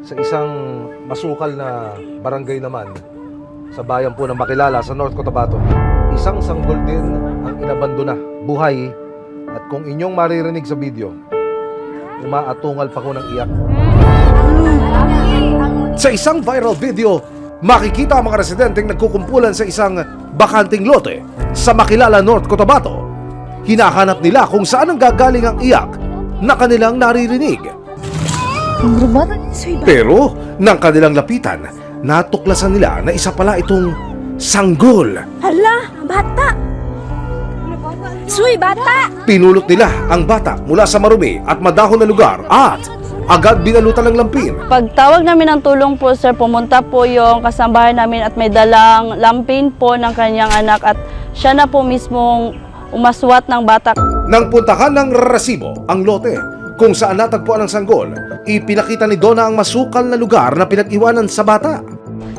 sa isang masukal na barangay naman sa bayan po ng Makilala sa North Cotabato. Isang sanggol din ang inabandona, buhay, at kung inyong maririnig sa video, umaatungal pa ko ng iyak. Sa isang viral video, makikita ang mga residenteng nagkukumpulan sa isang bakanting lote sa Makilala, North Cotabato. Hinahanap nila kung saan ang gagaling ang iyak na kanilang naririnig. Pero nang kanilang lapitan, natuklasan nila na isa pala itong sanggol. Hala, bata! Suy, bata! Pinulot nila ang bata mula sa marumi at madahon na lugar at agad binalutan ng lampin. Pagtawag namin ng tulong po, sir, pumunta po yung kasambahay namin at may dalang lampin po ng kanyang anak at siya na po mismong umaswat ng bata. Nang puntahan ng resibo ang lote kung saan natagpuan ang sanggol, ipinakita ni Donna ang masukal na lugar na pinag-iwanan sa bata.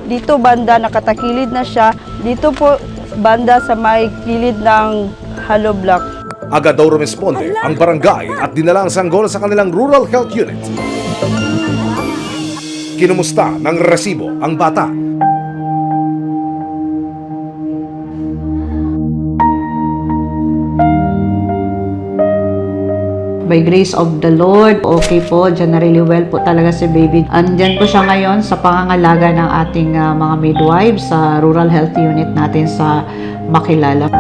Dito banda nakatakilid na siya, dito po banda sa may kilid ng hollow block. Agad daw rumesponde ang barangay at dinala ang sanggol sa kanilang rural health unit. Kinumusta ng resibo ang bata. By grace of the Lord, okay po, generally well po talaga si baby. Andyan po siya ngayon sa pangangalaga ng ating mga midwives sa rural health unit natin sa Makilala.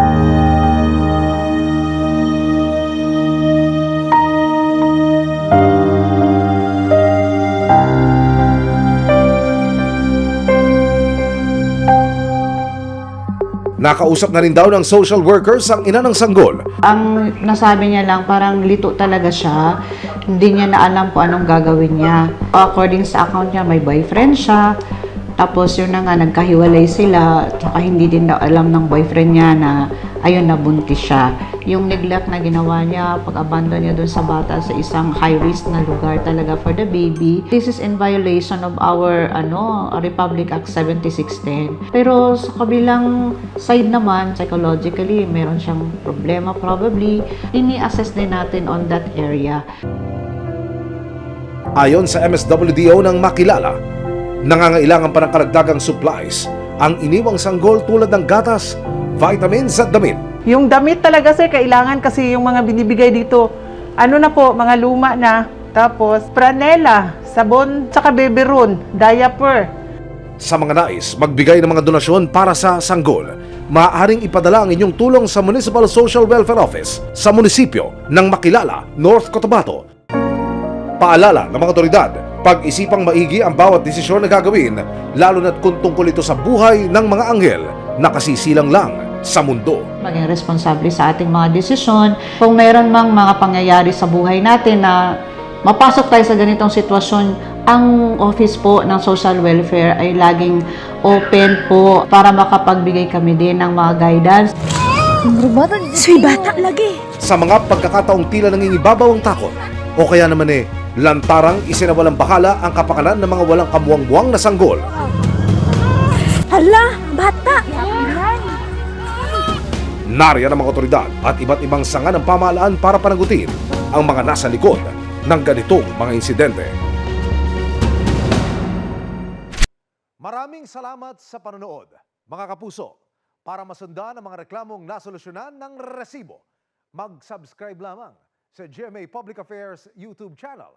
Nakausap na rin daw ng social workers ang ina ng sanggol. Ang nasabi niya lang, parang lito talaga siya. Hindi niya na alam kung anong gagawin niya. According sa account niya, may boyfriend siya. Tapos yun na nga, nagkahiwalay sila. Tsaka hindi din daw alam ng boyfriend niya na ayun, nabuntis siya. Yung neglect na ginawa niya, pag-abandon niya dun sa bata sa isang high-risk na lugar talaga for the baby. This is in violation of our Republic Act 7610. Pero sa kabilang side naman, psychologically, meron siyang problema probably. Ini-assess din natin on that area. Ayon sa MSWDO ng Makilala, nangangailangan pa ng karagdagang supplies ang iniwang sanggol tulad ng gatas, vitamins at damit. Yung damit talaga, sir, kailangan kasi yung mga binibigay dito, ano na po, mga luma na. Tapos, franela, sabon, tsaka beberon, diaper. Sa mga nais magbigay ng mga donasyon para sa sanggol, maaaring ipadala ang inyong tulong sa Municipal Social Welfare Office sa munisipyo ng Makilala, North Cotabato. Paalala ng mga otoridad, pag-isipang maigi ang bawat desisyon na gagawin, lalo na't kung tungkol ito sa buhay ng mga anghel na kasisilang lang sa mundo. Maging responsable sa ating mga desisyon. Kung mayroon mang mga pangyayari sa buhay natin na mapasok tayo sa ganitong sitwasyon, ang office po ng social welfare ay laging open po para makapagbigay kami din ng mga guidance. Suy, bata lagi! Sa mga pagkakataong tila nangingibabaw ang takot, o kaya naman lantarang isinawalang bahala ang kapakanan ng mga walang kamuwang-muwang na sanggol. Hala, bata! Nariyan ang mga otoridad at iba't ibang sanga ng pamahalaan para panagutin ang mga nasa likod ng ganitong mga insidente. Maraming salamat sa panonood, mga kapuso. Para masundan ang mga reklamong nasolusyonan ng resibo, mag-subscribe lamang sa GMA Public Affairs YouTube channel